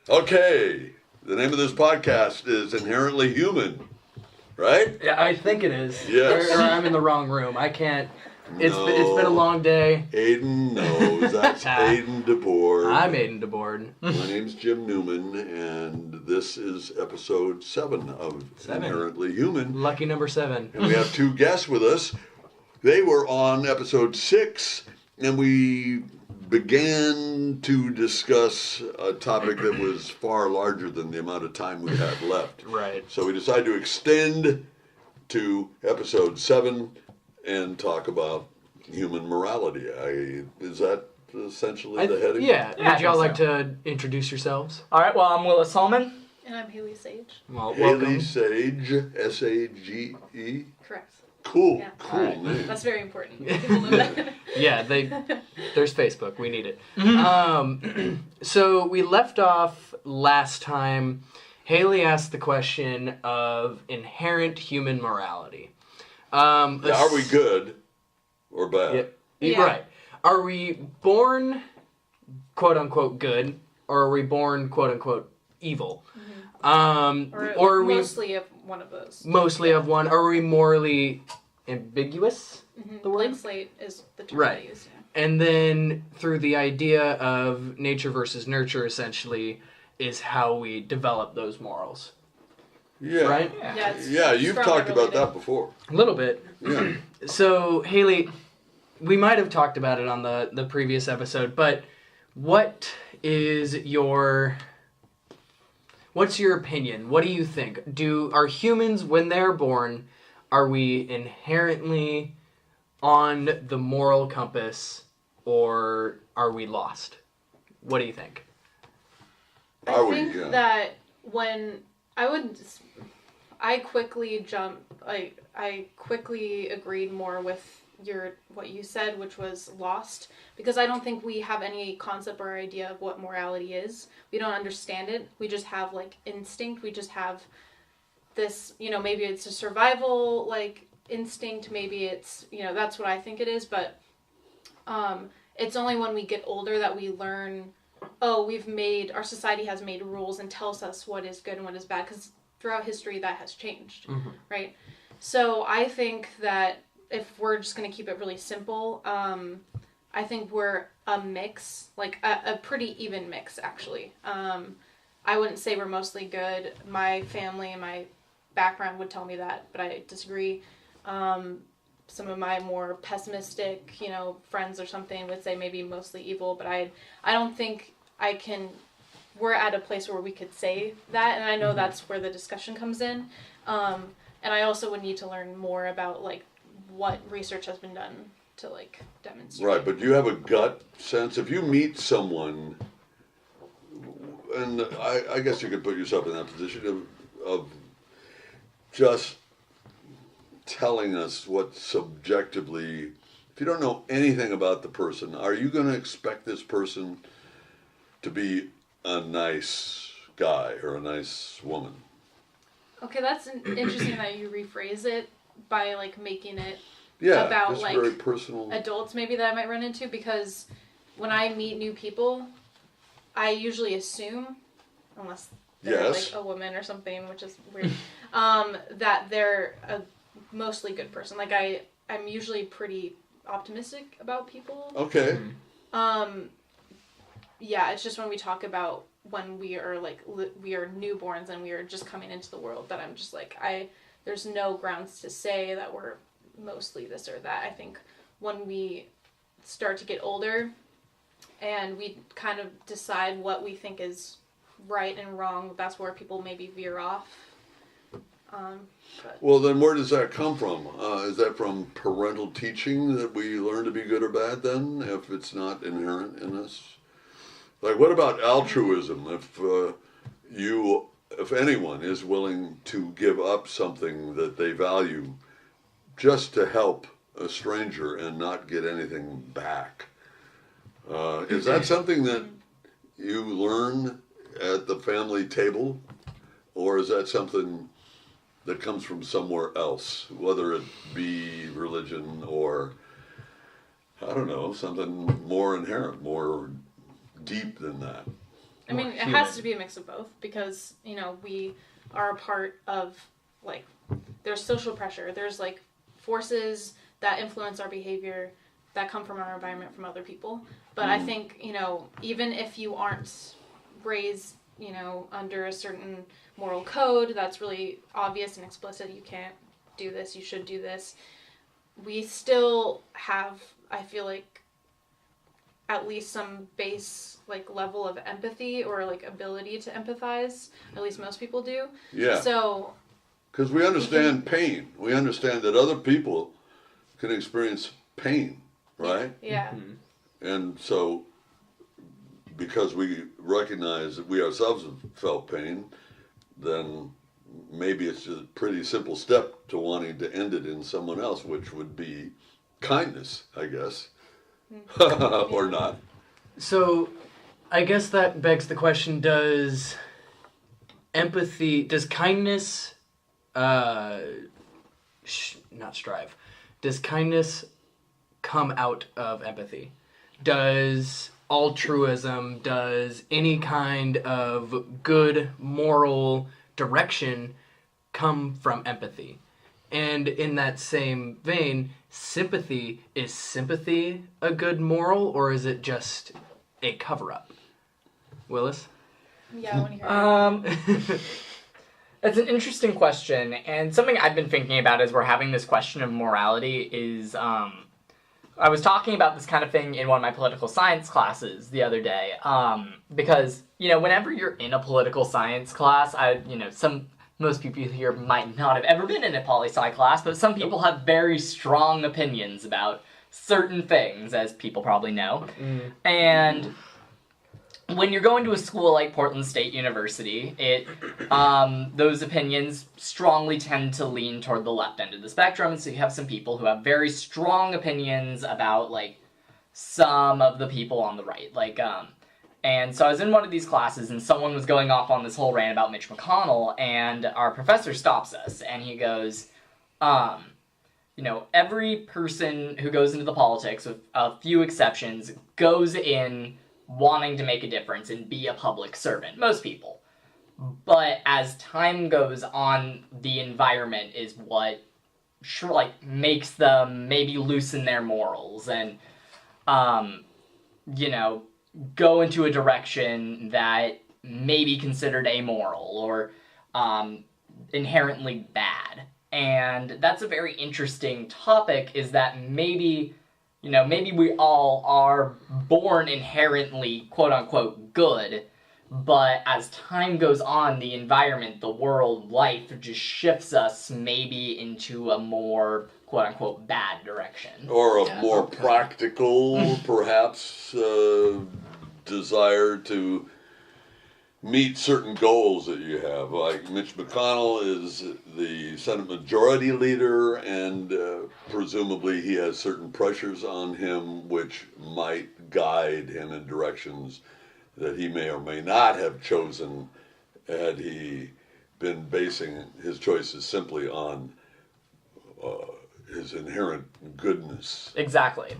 Okay, the name of this podcast is Inherently Human, right? Yeah, I think it is. Yes. Or I'm in the wrong room. I can't. It's No. it's been a long day. Aiden knows. That's Aiden DeBoer. I'm Aiden DeBoard. My name's Jim Newman, and this is episode 7 of Inherently Human. Lucky number 7. And we have 2 guests with us. They were on episode 6, and we began to discuss a topic that was far larger than the amount of time we had left. Right. So we decided to extend to episode 7 and talk about human morality. Is that essentially the heading? Yeah. Yeah, Would y'all I like think to introduce yourselves? All right, well, I'm Willis Solomon. And I'm Haley Sage. Well, Haley welcome. Sage, S-A-G-E. Correct. Cool, Yeah. cool Alright. name. That's very important. People know that. Yeah, there's Facebook. We need it. So we left off last time. Haley asked the question of inherent human morality. Now, are we good or bad? Yeah. Right. Are we born, quote unquote, good, or are we born, quote unquote, evil? Or are we mostly of one of those. mostly of one? Are we morally ambiguous? The word? Blank slate is the term Right. I use. Yeah. And then through the idea of nature versus nurture, essentially, is how we develop those morals. Yeah. Right? Yeah, it's Yeah, you've strongly talked about related. that before. A little bit. Yeah. So, Haley, we might have talked about it on the previous episode, but what's your opinion? What do you think? Are humans, when they're born, are we inherently on the moral compass, or are we lost? What do you think? Are I we? think Yeah. that when I quickly agreed more with what you said, which was lost, because I don't think we have any concept or idea of what morality is. We don't understand it. We just have like instinct. We just have this, maybe it's a survival like instinct. Maybe it's, that's what I think it is. But it's only when we get older that we learn, our society has made rules and tells us what is good and what is bad, because throughout history that has changed, right? So I think that if we're just going to keep it really simple, I think we're a mix, like a pretty even mix, actually. I wouldn't say we're mostly good. My family and my background would tell me that, but I disagree. Some of my more pessimistic, friends or something would say maybe mostly evil, but I don't think we're at a place where we could say that, and I know that's where the discussion comes in. And I also would need to learn more about, like, what research has been done to, like, demonstrate. Right, but do you have a gut sense? If you meet someone, and I guess you could put yourself in that position of just telling us what subjectively, if you don't know anything about the person, are you going to expect this person to be a nice guy or a nice woman? Okay, that's interesting that you rephrase it by, like, making it Yeah, about, just like, very personal. adults maybe that I might run into, because when I meet new people, I usually assume, unless they're Yes. like a woman or something, which is weird, that they're a mostly good person. Like I'm usually pretty optimistic about people. Okay. Yeah, it's just when we talk about when we are like we are newborns and we are just coming into the world that I'm just like there's no grounds to say that we're mostly this or that. I think when we start to get older and we kind of decide what we think is right and wrong, that's where people maybe veer off. Well, then where does that come from? Is that from parental teaching that we learn to be good or bad then, if it's not inherent in us? Like, what about altruism? If anyone is willing to give up something that they value just to help a stranger and not get anything back, is that something that you learn at the family table, or is that something that comes from somewhere else, whether it be religion or, I don't know, something more inherent, more deep than that? I mean, it has to be a mix of both because, you know, we are a part of, like, there's social pressure. There's, like, forces that influence our behavior that come from our environment, from other people. But I think, you know, even if you aren't raised, you know, under a certain moral code that's really obvious and explicit, you can't do this, you should do this, we still have, I feel like, at least some base, like, level of empathy or, like, ability to empathize. At least most people do. Yeah. So, Because we understand pain. We understand that other people can experience pain, right? yeah. And so, because we recognize that we ourselves have felt pain, then maybe it's a pretty simple step to wanting to end it in someone else, which would be kindness, I guess. Or not. So, I guess that begs the question: does kindness, does kindness come out of empathy? Does altruism, does any kind of good moral direction come from empathy? And in that same vein, is sympathy a good moral, or is it just a cover-up? Willis? Yeah, I want to hear it. That's an interesting question, and something I've been thinking about as we're having this question of morality is, I was talking about this kind of thing in one of my political science classes the other day, because, you know, whenever you're in a political science class, most people here might not have ever been in a poli-sci class, but some people have very strong opinions about certain things, as people probably know. And when you're going to a school like Portland State University, those opinions strongly tend to lean toward the left end of the spectrum, and so you have some people who have very strong opinions about, like, some of the people on the right. And so I was in one of these classes, and someone was going off on this whole rant about Mitch McConnell, and our professor stops us, and he goes, you know, every person who goes into the politics, with a few exceptions, goes in wanting to make a difference and be a public servant. Most people. But as time goes on, the environment is what makes them maybe loosen their morals and, you know, go into a direction that may be considered amoral or inherently bad. And that's a very interesting topic, is that maybe we all are born inherently, quote-unquote, good, but as time goes on, the environment, the world, life just shifts us maybe into a more, quote-unquote, bad direction. Or a more practical, perhaps, desire to meet certain goals that you have. Like Mitch McConnell is the Senate Majority Leader, and presumably he has certain pressures on him which might guide him in directions that he may or may not have chosen had he been basing his choices simply on his inherent goodness. Exactly.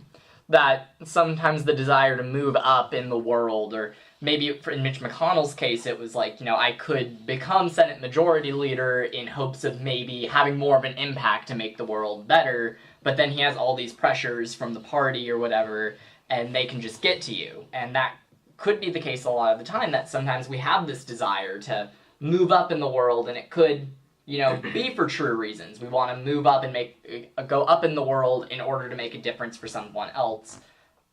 That sometimes the desire to move up in the world, or maybe in Mitch McConnell's case, it was like, you know, I could become Senate Majority Leader in hopes of maybe having more of an impact to make the world better, but then he has all these pressures from the party or whatever, and they can just get to you. And that could be the case a lot of the time, that sometimes we have this desire to move up in the world, and it could, you know, be for true reasons. We want to move up and go up in the world in order to make a difference for someone else.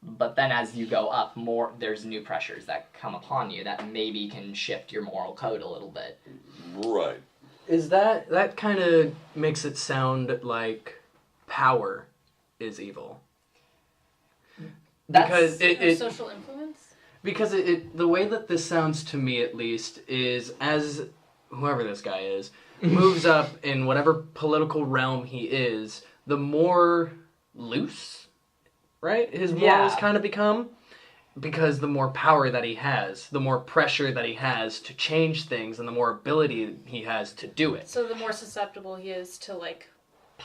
But then as you go up more, there's new pressures that come upon you that maybe can shift your moral code a little bit. Right. Is that kind of makes it sound like power is evil? Because it social influence? Because the way that this sounds to me, at least, is as whoever this guy is moves up in whatever political realm he is, the more loose, right, his morals kind of become. Because the more power that he has, the more pressure that he has to change things, and the more ability he has to do it. So the more susceptible he is to, like,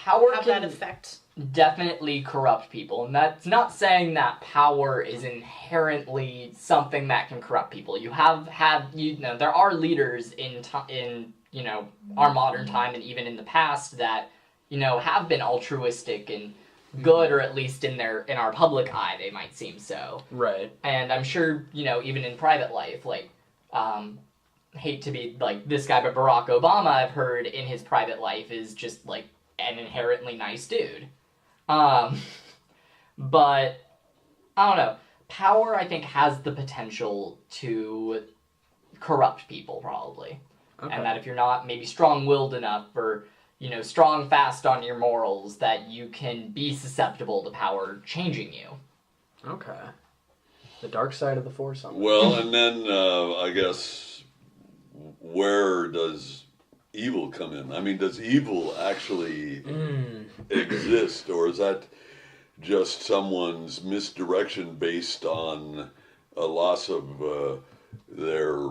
power have can that effect. definitely corrupt people, and that's not saying that power is inherently something that can corrupt people. You have had, there are leaders in our modern time and even in the past that have been altruistic and good, or at least in our public eye they might seem so. Right. And I'm sure even in private life, like hate to be like this guy, but Barack Obama, I've heard in his private life is just like an inherently nice dude. But I don't know. Power, I think, has the potential to corrupt people, probably. Okay. And that if you're not maybe strong-willed enough or, strong fast on your morals, that you can be susceptible to power changing you. Okay. The dark side of the Force. Well, and then I guess where does evil come in? I mean, does evil actually exist, or is that just someone's misdirection based on a loss of their,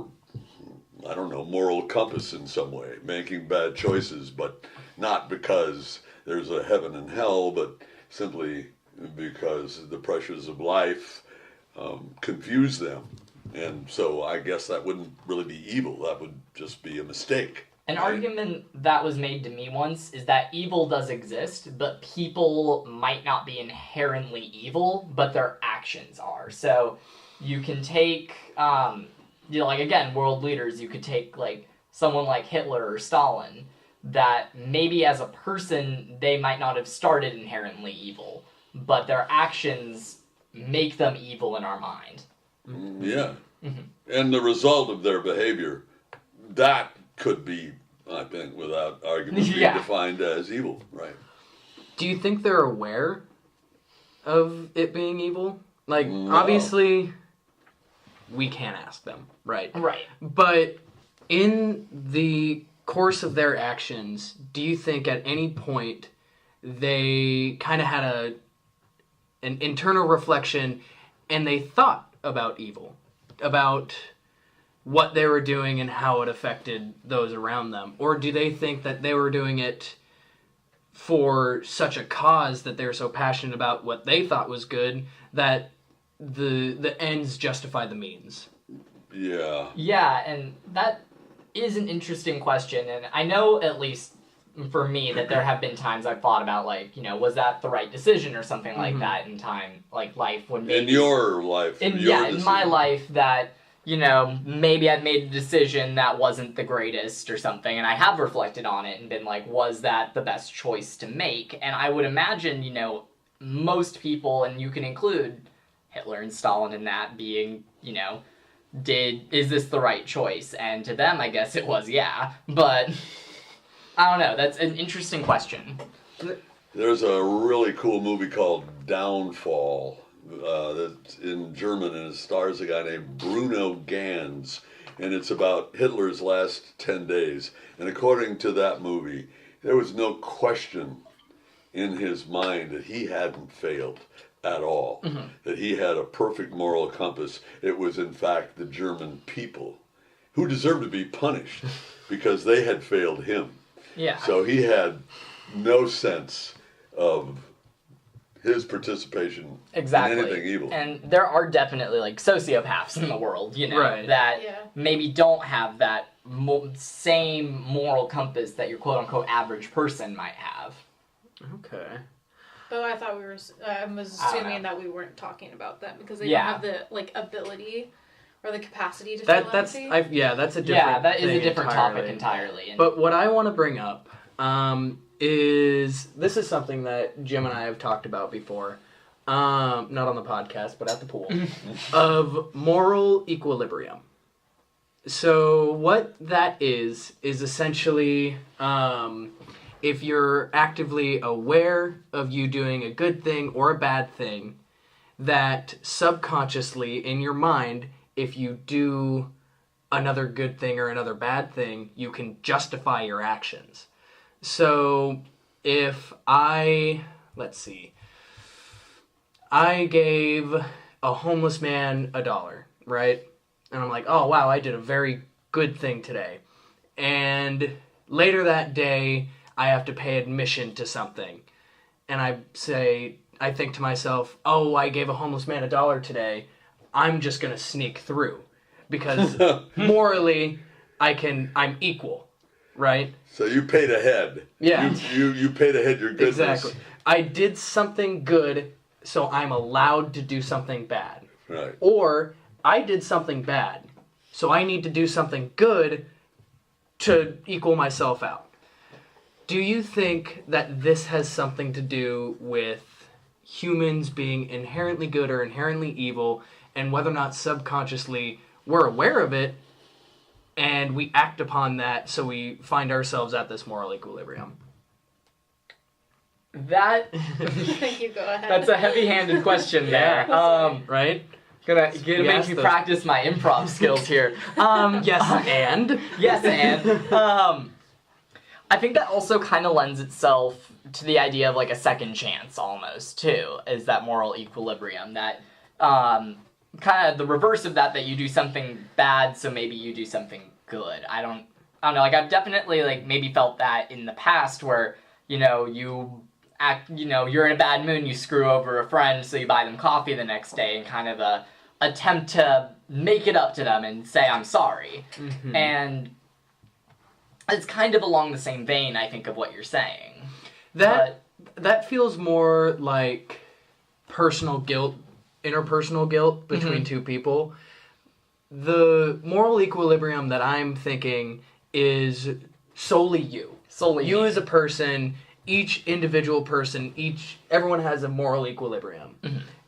I don't know, moral compass in some way, making bad choices, but not because there's a heaven and hell, but simply because the pressures of life confuse them. And so I guess that wouldn't really be evil. That would just be a mistake. An argument that was made to me once is that evil does exist, but people might not be inherently evil, but their actions are. So you can take, like, again, world leaders, you could take, like, someone like Hitler or Stalin, that maybe as a person, they might not have started inherently evil, but their actions make them evil in our mind. Yeah. And the result of their behavior, that could be, I think, without argument, be defined as evil, right? Do you think they're aware of it being evil? Like, No. obviously, we can't ask them, right? Right. But in the course of their actions, do you think at any point they kind of had an internal reflection and they thought about evil, about what they were doing and how it affected those around them? Or do they think that they were doing it for such a cause, that they were so passionate about what they thought was good, that the ends justify the means? Yeah. Yeah, and that is an interesting question, and I know, at least for me, that there have been times I've thought about, like, was that the right decision or something like that in time, like, life, when maybe... In your life. In my life, that, maybe I've made a decision that wasn't the greatest or something, and I have reflected on it and been like, was that the best choice to make? And I would imagine, most people, and you can include Hitler and Stalin in that, being, is this the right choice? And to them, I guess it was, yeah. But, I don't know, that's an interesting question. There's a really cool movie called Downfall that's in German, and it stars a guy named Bruno Ganz, and it's about Hitler's last 10 days. And according to that movie, there was no question in his mind that he hadn't failed at all, that he had a perfect moral compass. It was, in fact, the German people who deserved to be punished because they had failed him. Yeah. So he had no sense of his participation in anything evil. And there are definitely, like, sociopaths in the world, Right. that maybe don't have that same moral compass that your quote-unquote average person might have. Okay. But I thought I was I don't assuming know. that we weren't talking about that because they don't have the, like, ability or the capacity to feel That's empathy. that's a different Yeah, that is a thing different entirely. topic entirely. And But what I want to bring up is this is something that Jim and I have talked about before, not on the podcast, but at the pool, of moral equilibrium. So what that is essentially if you're actively aware of you doing a good thing or a bad thing, that subconsciously in your mind, if you do another good thing or another bad thing, you can justify your actions. So if I gave a homeless man $1, right? And I'm like, oh wow, I did a very good thing today. And later that day, I have to pay admission to something. And I think to myself, oh, I gave a homeless man $1 today. I'm just going to sneak through because morally I'm equal, right? So you paid ahead. Yeah. You paid ahead your goodness. Exactly. I did something good, so I'm allowed to do something bad. Right. Or I did something bad, so I need to do something good to equal myself out. Do you think that this has something to do with humans being inherently good or inherently evil, and whether or not subconsciously we're aware of it, and we act upon that so we find ourselves at this moral equilibrium? That You go ahead. that's a heavy-handed question there. Right? Gonna We make asked me those- practice my improv skills here. Yes, and? Yes, and I think that also kind of lends itself to the idea of like a second chance almost too, is that moral equilibrium, that kind of the reverse of that you do something bad so maybe you do something good. I don't know, like I've definitely like maybe felt that in the past where, you act, you're in a bad mood and you screw over a friend so you buy them coffee the next day and kind of attempt to make it up to them and say I'm sorry. Mm-hmm. And it's kind of along the same vein, I think, of what you're saying. That feels more like personal guilt, interpersonal guilt between two people. The moral equilibrium that I'm thinking is solely you. Solely You me. as a person, each individual person, everyone has a moral equilibrium.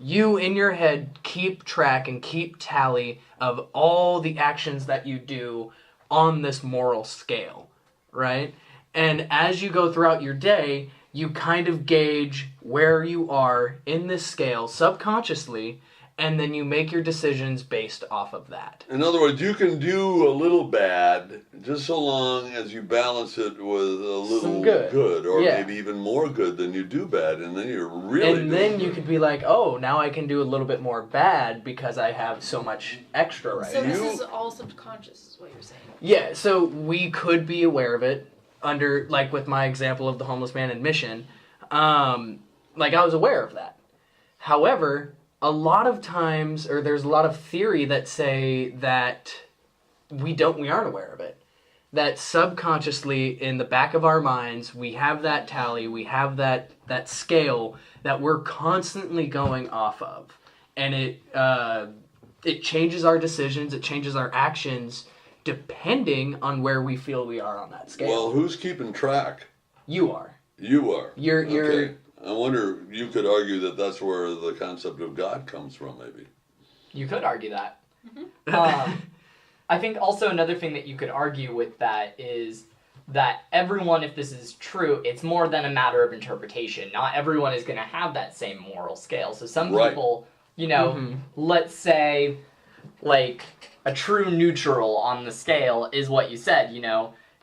You in your head keep track and keep tally of all the actions that you do on this moral scale, right? And as you go throughout your day, you kind of gauge where you are in this scale subconsciously, and then you make your decisions based off of that. In other words, you can do a little bad just so long as you balance it with a little Some good. or Yeah. maybe even more good than you do bad, and then you're really And then doing you good. could be like, oh, now I can do a little bit more bad because I have so much extra right So now. this You- is all subconscious, is what you're saying. Yeah, so we could be aware of it under, like with my example of the homeless man in Mission. Like I was aware of that. However, a lot of times, or there's a lot of theory that say that we aren't aware of it. That subconsciously in the back of our minds, we have that tally, we have that scale that we're constantly going off of. And it changes our decisions, it changes our actions, depending on where we feel we are on that scale. Well, who's keeping track? You are. You are. You're Okay. I wonder, you could argue that that's where the concept of God comes from, maybe. You could argue that. I think also another thing that you could argue with that is that everyone, if this is true, it's more than a matter of interpretation. Not everyone is going to have that same moral scale. So some Right. people, let's say, like, a true neutral on the scale is what you said,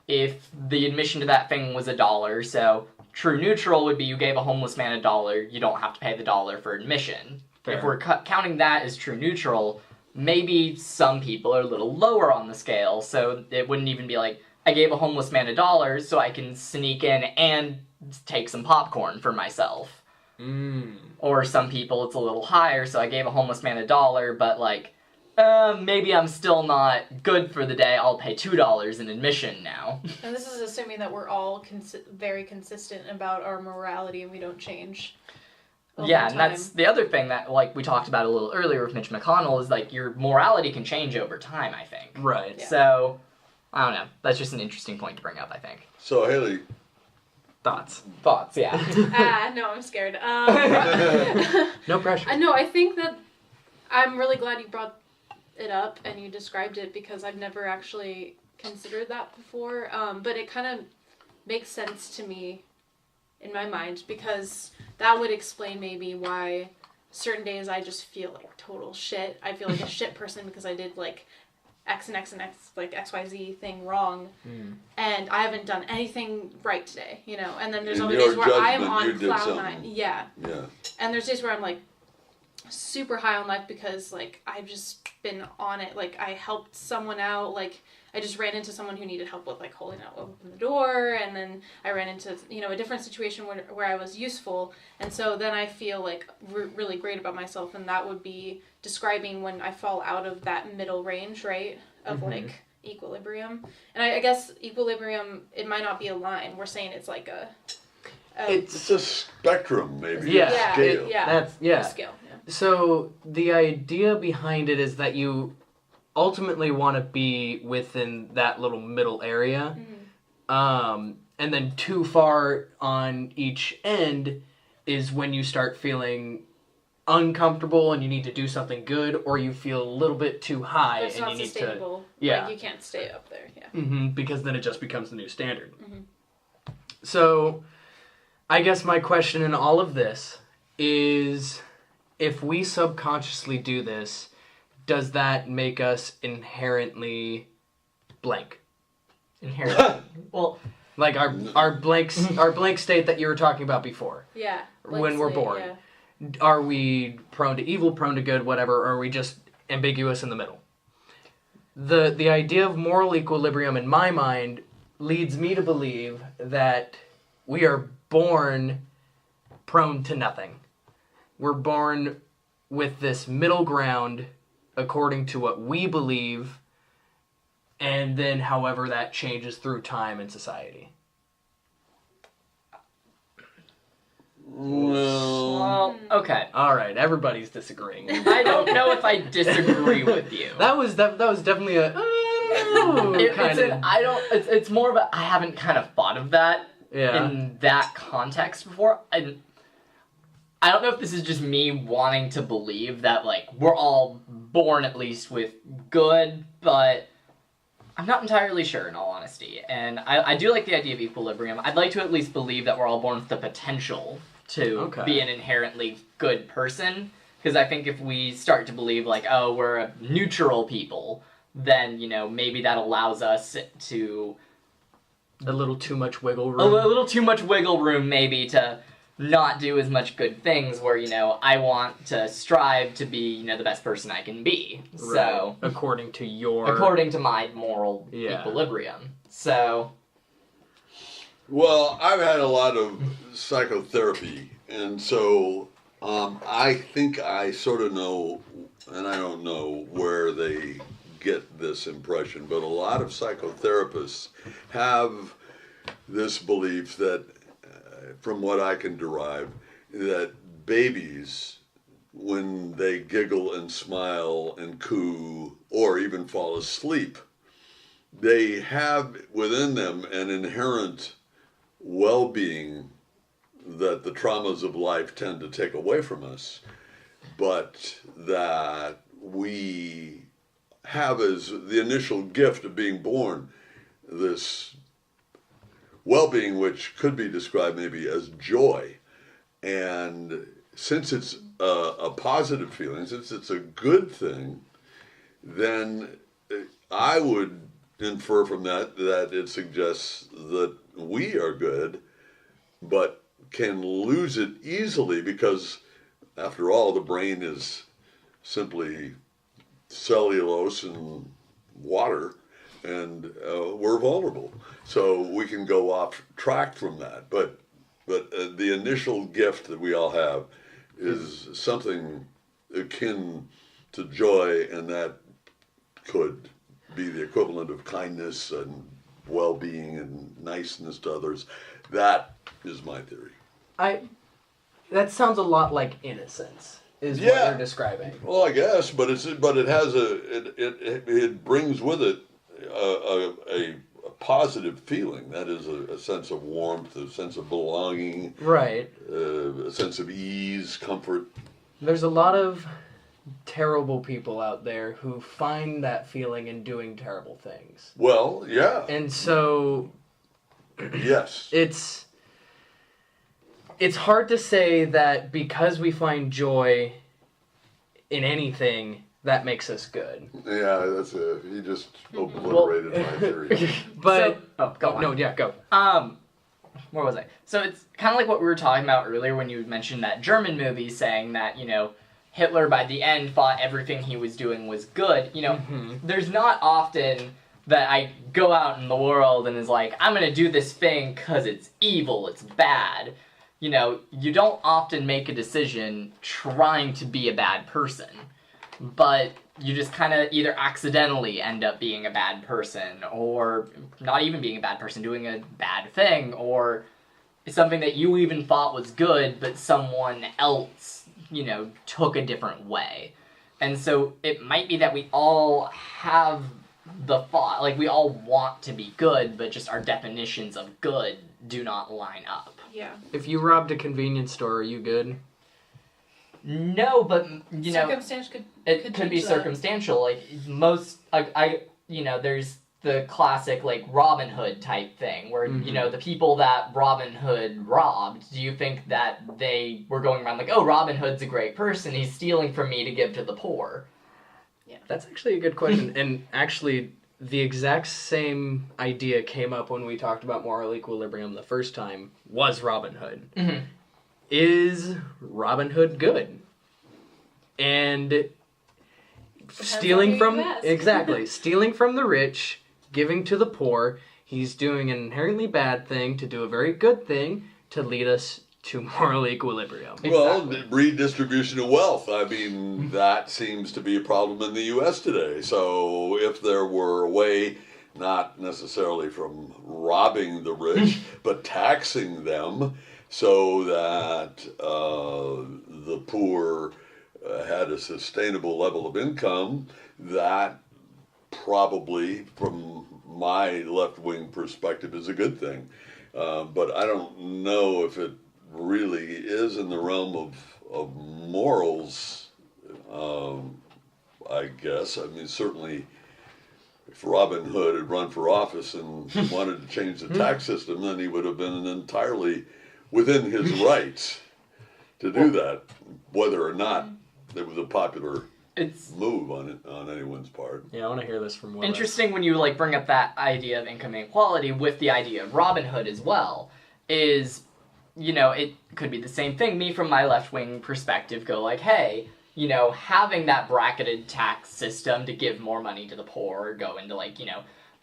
if the admission to that thing was $1, so true neutral would be you gave a homeless man $1, you don't have to pay the $1 for admission. Fair. If we're counting that as true neutral, maybe some people are a little lower on the scale, so it wouldn't even be like, I gave a homeless man $1 so I can sneak in and take some popcorn for myself. Or some people it's a little higher, so I gave a homeless man $1, but like, maybe I'm still not good for the day, I'll pay $2 in admission now. And this is assuming that we're all very consistent about our morality and we don't change. Over Yeah, and time. that's the other thing that, like, we talked about a little earlier with Mitch McConnell, is, like, your morality can change over time, I think. Right. Yeah. So, I don't know. That's just an interesting point to bring up, I think. So, Haley, Thoughts? Thoughts, yeah. No, I'm scared. No pressure. No, I think that I'm really glad you brought it up and you described it because I've never actually considered that before. But it kind of makes sense to me in my mind because that would explain maybe why certain days I just feel like total shit. I feel like a shit person because I did like X and X and X, like XYZ thing wrong. And I haven't done anything right today, And then there's In other your days where I'm judgment, you on did cloud something. 9. Yeah. yeah. And there's days where I'm like, super high on life because like I've just been on it. Like I helped someone out. Like I just ran into someone who needed help with like holding out open the door, and then I ran into a different situation where I was useful, and so then I feel like really great about myself, and that would be describing when I fall out of that middle range, right, of like equilibrium. And I guess equilibrium, it might not be a line. We're saying it's like It's a spectrum, maybe. Yeah. A scale. That's a scale. Yeah. So the idea behind it is that you ultimately want to be within that little middle area, and then too far on each end is when you start feeling uncomfortable and you need to do something good, or you feel a little bit too high That's and not you need sustainable. to Like you can't stay up there. Yeah. because then it just becomes the new standard. So I guess my question in all of this is, if we subconsciously do this, does that make us inherently blank? Inherently. Well, Like our blank state that you were talking about before. Yeah. When we're born. Yeah. Are we prone to evil, prone to good, whatever, or are we just ambiguous in the middle? The idea of moral equilibrium in my mind leads me to believe that we are born prone to nothing. We're born with this middle ground according to what we believe, and then however that changes through time and society. well, okay. All right, everybody's disagreeing. I don't know if I disagree with you. That was definitely a kind of. It's more of a. I haven't kind of thought of that Yeah. in that context before. I don't know if this is just me wanting to believe that like we're all born at least with good, but I'm not entirely sure in all honesty. And I do like the idea of equilibrium. I'd like to at least believe that we're all born with the potential to be an inherently good person. Because I think if we start to believe like, oh, we're a neutral people, then, maybe that allows us to... A little too much wiggle A room. little too much wiggle room, maybe, to not do as much good things where, I want to strive to be, the best person I can be. So, according to my moral equilibrium. So... Well, I've had a lot of psychotherapy, and so I think I sort of know, and I don't know where they get this impression, but a lot of psychotherapists have this belief that, from what I can derive, that babies, when they giggle and smile and coo or even fall asleep, they have within them an inherent well-being that the traumas of life tend to take away from us, but that we have as the initial gift of being born this well-being, which could be described maybe as joy. And since it's a positive feeling, since it's a good thing, then I would infer from that it suggests that we are good, but can lose it easily because, after all, the brain is simply cellulose and water, and we're vulnerable. So we can go off track from that. But the initial gift that we all have is something akin to joy, and that could be the equivalent of kindness and well-being and niceness to others. That is my theory. That sounds a lot like innocence, is what you're describing. Well, I guess, but it has it brings with it a positive feeling. That is a sense of warmth, a sense of belonging, Right. A sense of ease, comfort. There's a lot of terrible people out there who find that feeling in doing terrible things. Well, yeah. And so Yes. It's hard to say that because we find joy in anything, that makes us good. Yeah, he just obliterated my theory. But go on. No, yeah, go. Where was I? So it's kind of like what we were talking about earlier when you mentioned that German movie saying that, Hitler by the end thought everything he was doing was good. There's not often that I go out in the world and is like, I'm gonna do this thing because it's evil, it's bad. You don't often make a decision trying to be a bad person, but you just kind of either accidentally end up being a bad person, or not even being a bad person, doing a bad thing, or something that you even thought was good, but someone else, took a different way. And so it might be that we all have the thought, like we all want to be good, but just our definitions of good do not line up. Yeah. If you robbed a convenience store, are you good? No, but Circumstance could it could be change that. circumstantial. Like most, there's the classic like Robin Hood type thing where the people that Robin Hood robbed. Do you think that they were going around like, oh, Robin Hood's a great person, he's stealing from me to give to the poor? Yeah. That's actually a good question. And actually, the exact same idea came up when we talked about moral equilibrium the first time, was Robin Hood. Mm-hmm. Is Robin Hood good? And stealing on who from you ask. exactly stealing from the rich, giving to the poor, he's doing an inherently bad thing to do a very good thing to lead us to moral equilibrium. Well, redistribution of wealth. I mean, that seems to be a problem in the U.S. today. So if there were a way, not necessarily from robbing the rich, but taxing them so that the poor had a sustainable level of income, that probably, from my left-wing perspective, is a good thing. But I don't know if it really is in the realm of morals, I guess. I mean, certainly if Robin Hood had run for office and wanted to change the tax system, then he would have been entirely within his rights to do that, whether or not it was a popular move on anyone's part. Yeah, I want to hear this from Will. Interesting when you bring up that idea of income inequality with the idea of Robin Hood as well, is it could be the same thing. Me, from my left-wing perspective, go like, hey, having that bracketed tax system to give more money to the poor, or go into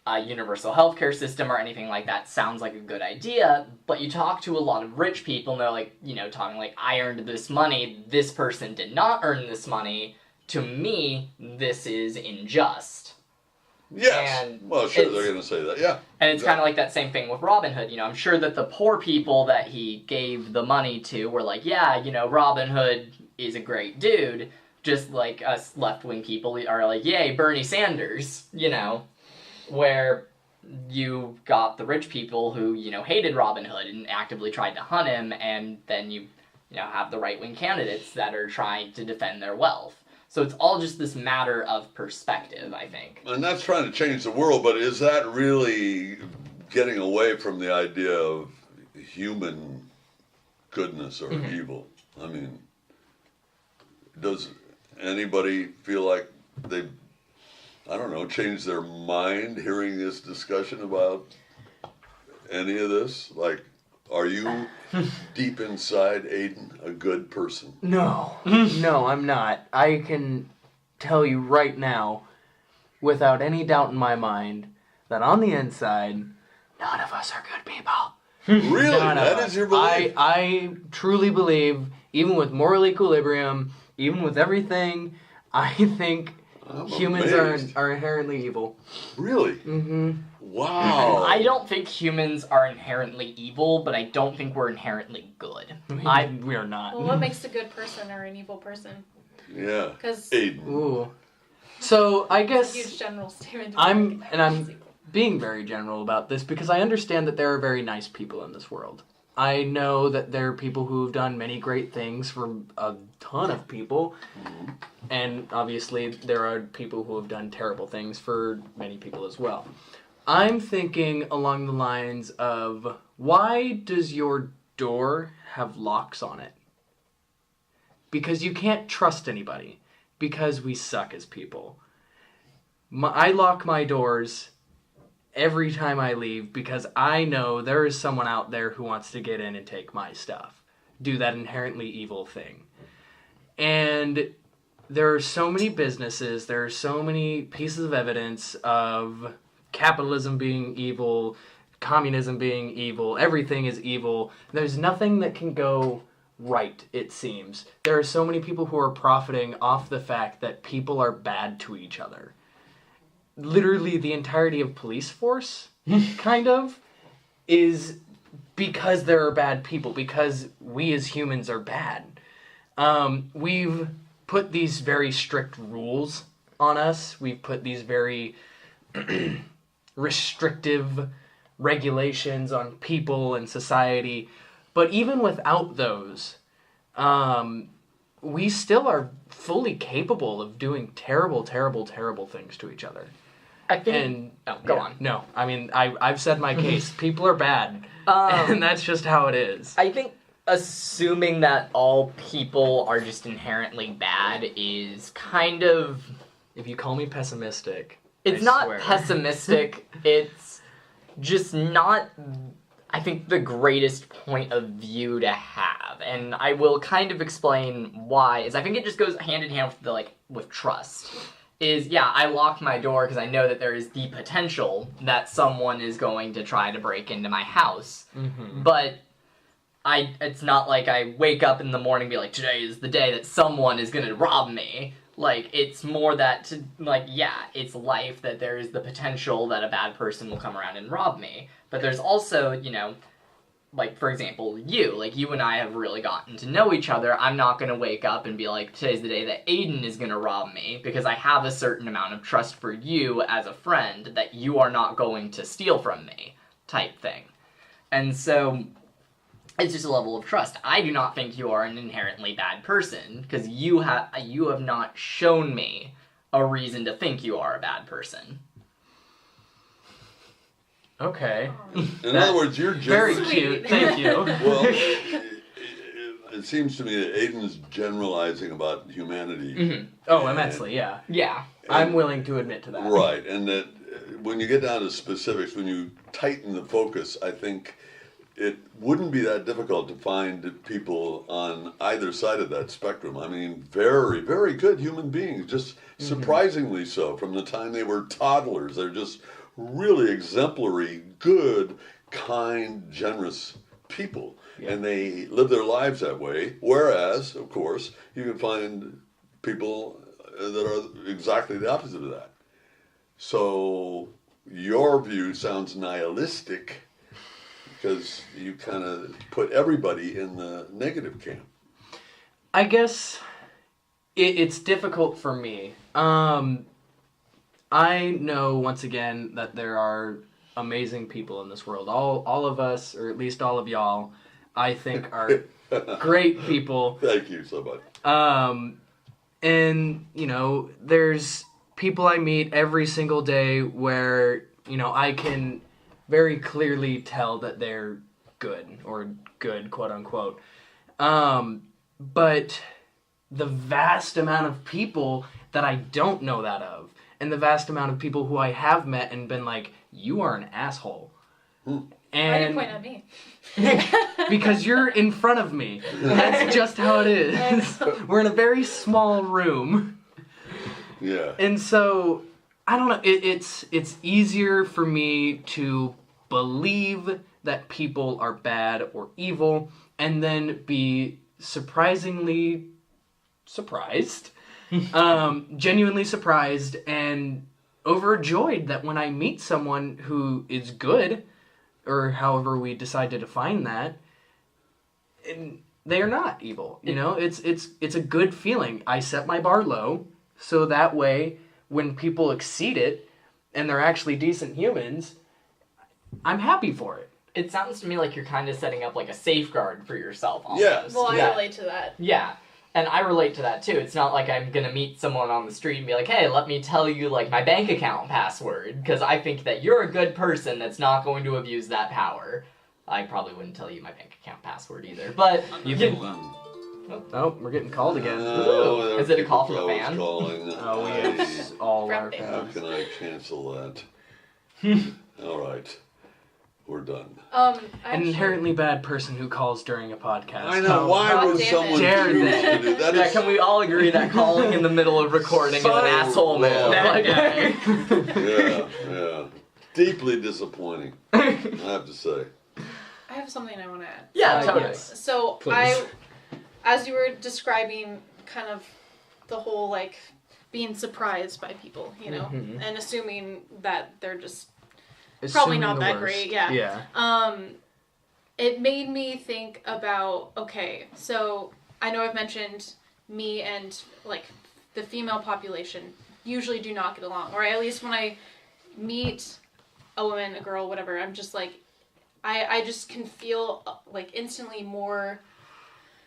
a universal healthcare system or anything like that sounds like a good idea, but you talk to a lot of rich people and they're like, talking like, I earned this money, this person did not earn this money, to me, this is unjust. Yes. And well, sure, they're going to say that, yeah. And it's kind of like that same thing with Robin Hood. I'm sure that the poor people that he gave the money to were like, yeah, Robin Hood is a great dude. Just like us left-wing people are like, yay, Bernie Sanders, where you got the rich people who, hated Robin Hood and actively tried to hunt him, and then you have the right-wing candidates that are trying to defend their wealth. So it's all just this matter of perspective, I think. And that's trying to change the world, but is that really getting away from the idea of human goodness or evil? I mean, does anybody feel like they've, changed their mind hearing this discussion about any of this? Like, are you deep inside, Aiden, a good person? No, no, I'm not. I can tell you right now, without any doubt in my mind, that on the inside, none of us are good people. Really? None of That us. is your belief? I truly believe, even with moral equilibrium, even with everything, I think I'm humans amazed. are inherently evil. Really? Mm-hmm. Wow. I don't think humans are inherently evil, but I don't think we're inherently good. We are not. Well, what makes a good person or an evil person? Yeah. Because Aiden. Ooh. So I guess huge general statement. I'm being very general about this because I understand that there are very nice people in this world. I know that there are people who have done many great things for a ton of people, and obviously there are people who have done terrible things for many people as well. I'm thinking along the lines of, why does your door have locks on it? Because you can't trust anybody, because we suck as people. I lock my doors every time I leave because I know there is someone out there who wants to get in and take my stuff. Do that inherently evil thing. And there are so many businesses, there are so many pieces of evidence of capitalism being evil, communism being evil, everything is evil. There's nothing that can go right, it seems. There are so many people who are profiting off the fact that people are bad to each other. Literally the entirety of police force, kind of, is because there are bad people, because we as humans are bad. We've put these very strict rules on us. We've put these very restrictive regulations on people and society. But even without those, we still are fully capable of doing terrible, terrible, terrible things to each other. I think. And Go yeah, on. No, I mean, I've said my case. People are bad, and that's just how it is. I think assuming that all people are just inherently bad is kind of. If you call me pessimistic, It's I not swear. pessimistic. It's just not, I think, the greatest point of view to have. And I will kind of explain why. Is I think it just goes hand in hand with with trust. Is yeah, I lock my door because I know that there is the potential that someone is going to try to break into my house. Mm-hmm. But it's not like I wake up in the morning and be like, today is the day that someone is gonna rob me. Like, it's more that, it's life that there is the potential that a bad person will come around and rob me. But there's also, for example, you and I have really gotten to know each other. I'm not gonna wake up and be like, today's the day that Aiden is gonna rob me, because I have a certain amount of trust for you as a friend that you are not going to steal from me, type thing. And so, it's just a level of trust. I do not think you are an inherently bad person, because you have not shown me a reason to think you are a bad person. Okay. In other words, you're Very general. cute. Thank you. Well, it seems to me that Aiden's generalizing about humanity. Mm-hmm. Oh, immensely, yeah. Yeah. I'm willing to admit to that. Right, and that when you get down to specifics, when you tighten the focus, I think it wouldn't be that difficult to find people on either side of that spectrum. I mean, very, very good human beings, just surprisingly so. From the time they were toddlers, they're just really exemplary, good, kind, generous people. Yeah. And they live their lives that way. Whereas, of course, you can find people that are exactly the opposite of that. So your view sounds nihilistic, because you kind of put everybody in the negative camp. I guess it's difficult for me. I know, once again, that there are amazing people in this world. All of us, or at least all of y'all, I think are great people. Thank you so much. And, there's people I meet every single day where, I can very clearly tell that they're good, or good, quote unquote. But the vast amount of people that I don't know that of, and the vast amount of people who I have met and been like, you are an asshole. Why do you And point at me? because you're in front of me. That's just how it is. We're in a very small room. Yeah. And so, I don't know, it's easier for me to believe that people are bad or evil, and then be surprisingly surprised, genuinely surprised, and overjoyed that when I meet someone who is good, or however we decide to define that, and they are not evil. It's a good feeling. I set my bar low, so that way, when people exceed it, and they're actually decent humans, I'm happy for it. It sounds to me like you're kind of setting up like a safeguard for yourself almost. Yeah. Well, I Yeah. relate to that. Yeah. And I relate to that too. It's not like I'm gonna meet someone on the street and be like, hey, let me tell you like my bank account password, because I think that you're a good person that's not going to abuse that power. I probably wouldn't tell you my bank account password either, but Oh, we're getting called again. Oh, there are Is it a call from people a always fan? calling. Oh, we have all our Frappe. How fans. can I cancel that? All right. we're done. An Actually, inherently bad person who calls during a podcast. I know. Why God would damn it. someone Dare choose they? to do that? Yeah, Is can we all agree that calling in the middle of recording is an So asshole move? wrong. Like, yeah. Deeply disappointing, I have to say. I have something I want to add. yeah, totally. Yes. So Please. as you were describing kind of the whole like being surprised by people, you know, Mhm. and assuming that they're just probably Assuming not the that worst. great, yeah. Yeah. It made me think about, okay, so I know I've mentioned me and like the female population usually do not get along, or at least when I meet a woman, a girl, whatever, I'm just like, I just can feel like instantly more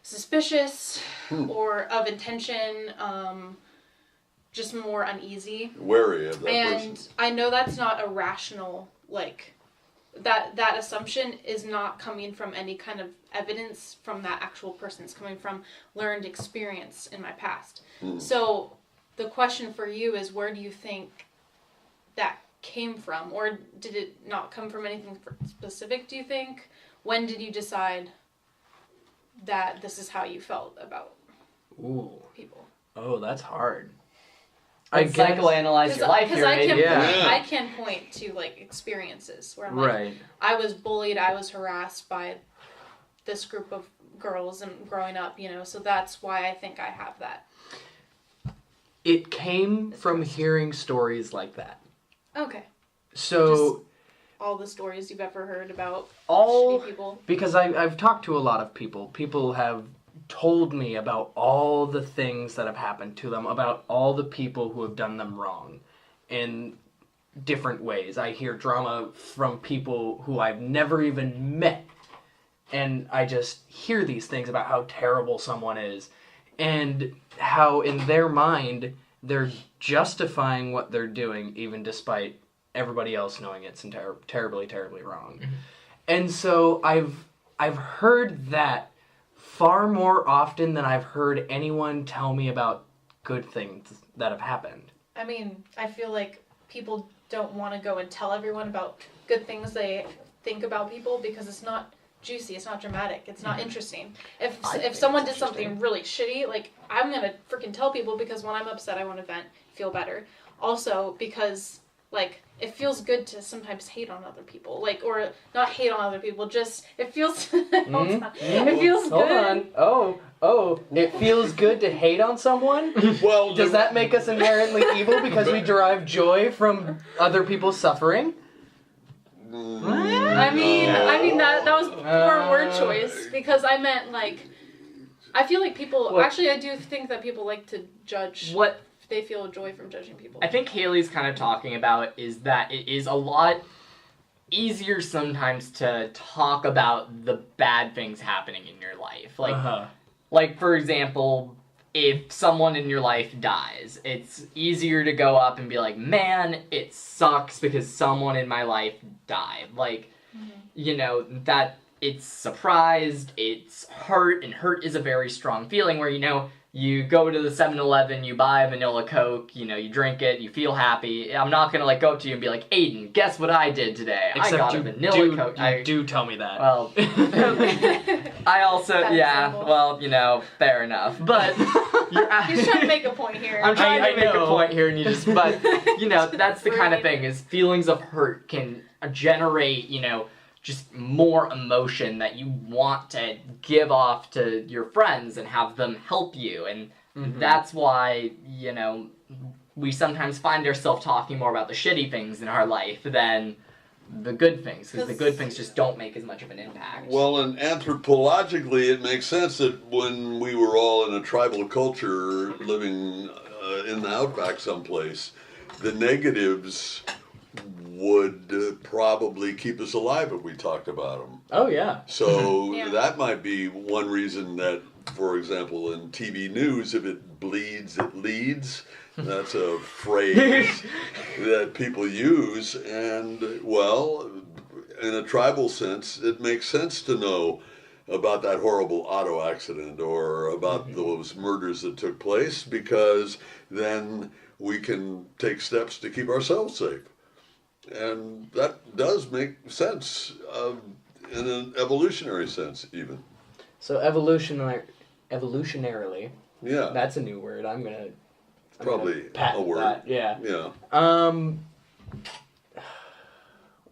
suspicious or of intention, just more uneasy. Wary of that And person. I know that's not a rational, like, that assumption is not coming from any kind of evidence from that actual person. It's coming from learned experience in my past. So the question for you is, where do you think that came from? Or did it not come from anything specific, do you think? When did you decide that this is how you felt about Ooh. people? Oh, that's hard. Let's psychoanalyze your life here, I can, maybe. Yeah. I can point to like experiences where I'm like, Right. I was bullied, I was harassed by this group of girls and growing up, you know, so that's why I think I have that. It came from hearing stories like that. Okay. So All the stories you've ever heard about all shitty people. because I've talked to a lot of people. People have told me about all the things that have happened to them, about all the people who have done them wrong in different ways. I hear drama from people who I've never even met, and I just hear these things about how terrible someone is and how in their mind they're justifying what they're doing even despite everybody else knowing it's terribly wrong. And so I've heard that far more often than I've heard anyone tell me about good things that have happened. I mean, I feel like people don't want to go and tell everyone about good things they think about people because it's not juicy, it's not dramatic, it's not interesting. I If think someone it's did something really shitty, like, I'm gonna freaking tell people because when I'm upset, I want to vent, feel better. Also, because, like, it feels good to sometimes hate on other people, like, or not hate on other people, just, it feels, hold on. It feels Hold good. on. Oh, it feels good to hate on someone? Well, Does that make us inherently evil because we derive joy from other people's suffering? I mean that was poor word choice because I meant like I feel like people What? actually I do think that people like to judge. What They feel joy from judging people. I think Haley's kind of talking about is that it is a lot easier sometimes to talk about the bad things happening in your life. Like for example, if someone in your life dies, it's easier to go up and be like, man, it sucks because someone in my life died. Like, you know, that it's surprised, it's hurt, and hurt is a very strong feeling where, you know, you go to the 7-Eleven, you buy a vanilla Coke, you know, you drink it, you feel happy. I'm not gonna like go up to you and be like, Aiden, guess what I did today? I got a vanilla Coke. You do tell me that. Well, I also, Bad yeah, example. well, you know, fair enough. But He's trying to make a point here. I'm trying I to make a know. point here, and you just, but, you know, that's the kind of Right. thing, is feelings of hurt can generate, you know, just more emotion that you want to give off to your friends and have them help you. And that's why, you know, we sometimes find ourselves talking more about the shitty things in our life than the good things, because the good things just don't make as much of an impact. Well, and anthropologically, it makes sense that when we were all in a tribal culture living in the outback someplace, the negatives would probably keep us alive if we talked about them. Oh, yeah. So Yeah. that might be one reason that, for example, in TV news, if it bleeds, it leads. That's a phrase that people use. And, well, in a tribal sense, it makes sense to know about that horrible auto accident or about those murders that took place, because then we can take steps to keep ourselves safe. And that does make sense, in an evolutionary sense, even. So evolutionarily, Yeah, that's a new word. I'm gonna probably patent a word. that. Yeah. Yeah.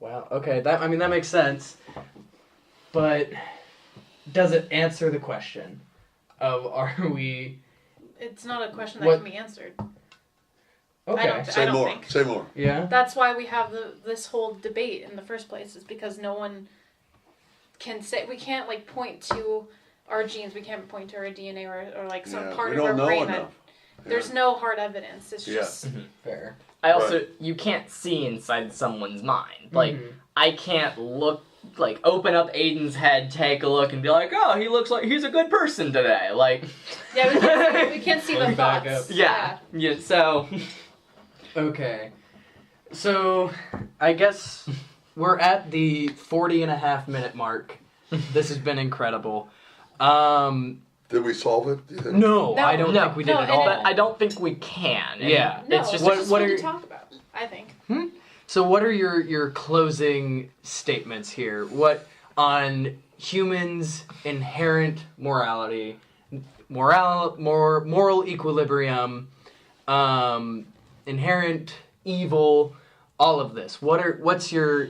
Wow. Okay. That makes sense. But does it answer the question of are we? It's not a question that What- can be answered. Okay. Say more. think. Say more. Yeah. That's why we have this whole debate in the first place, is because no one can say, we can't like point to our genes, we can't point to our DNA or like some Yeah, part we of our don't know brain that enough. there's no hard evidence. It's Yeah. just Fair. I also Right. you can't see inside someone's mind. Like Mhm. I can't open up Aiden's head, take a look, and be like, oh, he looks like he's a good person today. Like yeah, we can't see the Look back thoughts. up. yeah. So Okay. So I guess we're at the 40.5-minute mark. This has been incredible. Did we solve it? Do you think? No, No, I don't no, think we did no, at and all. but I don't think we can. And Yeah. No, It's just What- it's what fun are- to talk about, I think. So what are your closing statements here? What on humans' inherent morality, moral equilibrium, inherent evil, all of this. What's your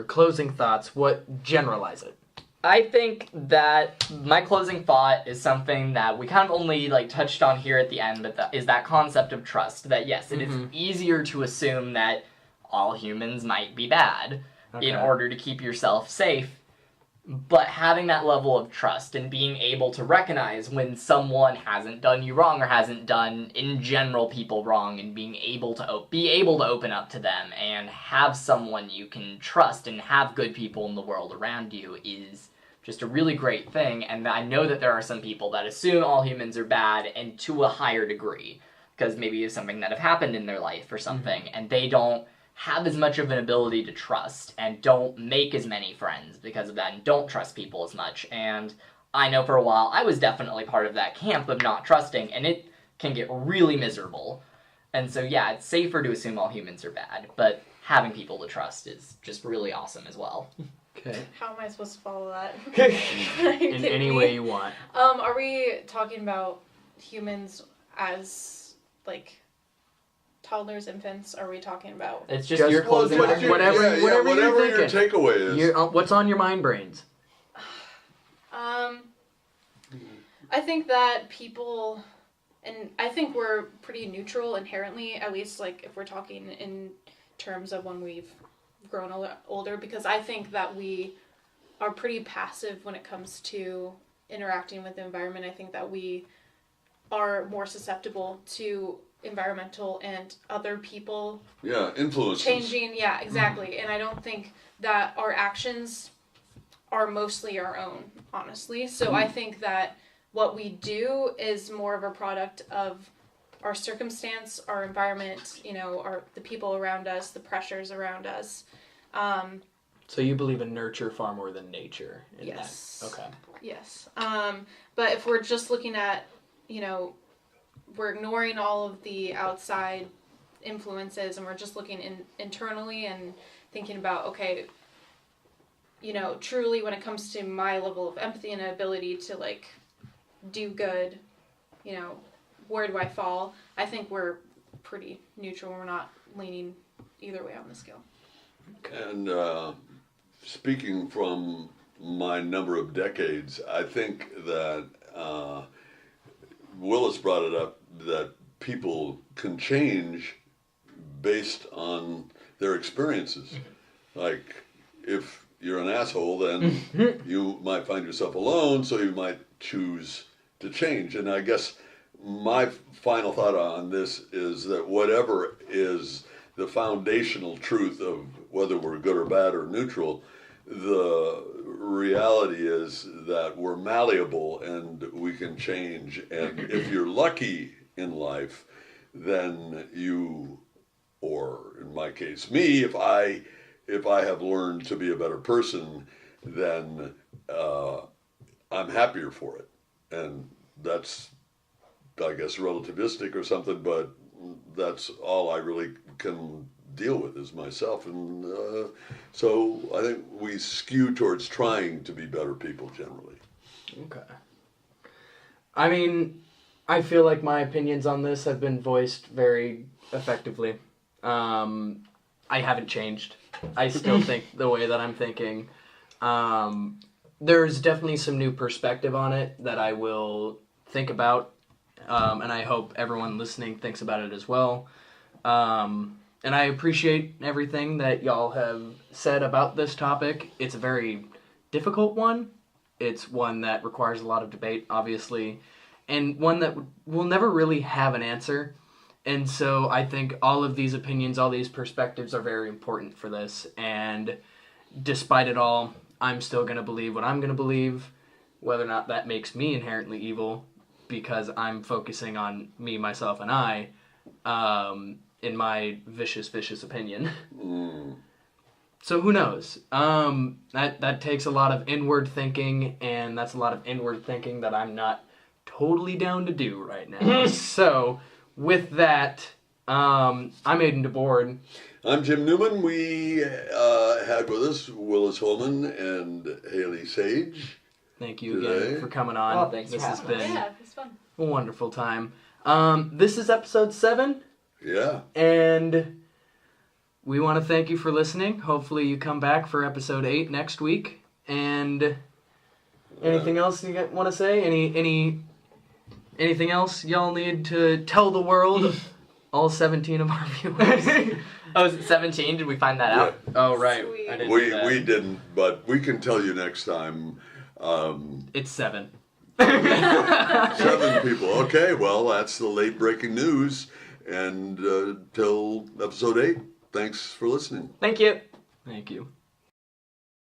closing thoughts? What generalize it? I think that my closing thought is something that we kind of only touched on here at the end, but is that concept of trust. That yes, it is easier to assume that all humans might be bad in Okay. order to keep yourself safe, but having that level of trust and being able to recognize when someone hasn't done you wrong or hasn't done in general people wrong, and being able to open up to them and have someone you can trust and have good people in the world around you is just a really great thing. And I know that there are some people that assume all humans are bad, and to a higher degree, because maybe it's something that have happened in their life or something, and they don't have as much of an ability to trust and don't make as many friends because of that and don't trust people as much. And I know for a while I was definitely part of that camp of not trusting, and it can get really miserable. And so yeah, it's safer to assume all humans are bad, but having people to trust is just really awesome as well. Okay. How am I supposed to follow that? In any way you want. Are we talking about humans as like toddlers, infants? Are we talking about? It's just Just your closing What's Whatever- your- whatever you're whatever your thinking. takeaway is. What's on your mind brains? I think that people, and I think we're pretty neutral inherently, at least like if we're talking in terms of when we've grown older, because I think that we are pretty passive when it comes to interacting with the environment. I think that we are more susceptible to environmental and other people Yeah, influences. changing. Yeah, exactly. And I don't think that our actions are mostly our own, honestly. So I think that what we do is more of a product of our circumstance, our environment, the people around us, the pressures around us. So you believe in nurture far more than nature? In Yes. That. Okay. Yes. But if we're just looking at, we're ignoring all of the outside influences and we're just looking internally and thinking about, okay, truly when it comes to my level of empathy and ability to do good, where do I fall? I think we're pretty neutral. We're not leaning either way on the scale. And speaking from my number of decades, I think that Willis brought it up that people can change based on their experiences. Like, if you're an asshole, then you might find yourself alone, so you might choose to change. And I guess my final thought on this is that whatever is the foundational truth of whether we're good or bad or neutral, the reality is that we're malleable and we can change. And if you're lucky in life, then you, or in my case, me, if I have learned to be a better person, then I'm happier for it. And that's, I guess, relativistic or something, but that's all I really can deal with is myself, and so I think we skew towards trying to be better people generally. Okay. I mean, I feel like my opinions on this have been voiced very effectively. I haven't changed. I still think the way that I'm thinking. There's definitely some new perspective on it that I will think about, and I hope everyone listening thinks about it as well. And I appreciate everything that y'all have said about this topic. It's a very difficult one. It's one that requires a lot of debate, obviously, and one that will never really have an answer. And so I think all of these opinions, all these perspectives are very important for this. And despite it all, I'm still going to believe what I'm going to believe, whether or not that makes me inherently evil, because I'm focusing on me, myself, and I, in my vicious opinion. So who knows? That takes a lot of inward thinking, and that's a lot of inward thinking that I'm not totally down to do right now. So with that, I'm Aiden DeBoard. I'm Jim Newman. We had with us Willis Holman and Haley Sage. Thank you Today. again for coming on. Oh, thanks this for has having been Yeah, it's fun. a wonderful time. This is episode 7. Yeah. And we want to thank you for listening. Hopefully you come back for episode 8 next week. And anything else you want to say? Anything else y'all need to tell the world? All 17 of our viewers. Oh, is it 17? Did we find that out? Oh, right. Sweet. I didn't do that. We didn't, but we can tell you next time. It's 7. 7 people. Okay, well, that's the late breaking news. And till episode 8, thanks for listening. Thank you. Thank you.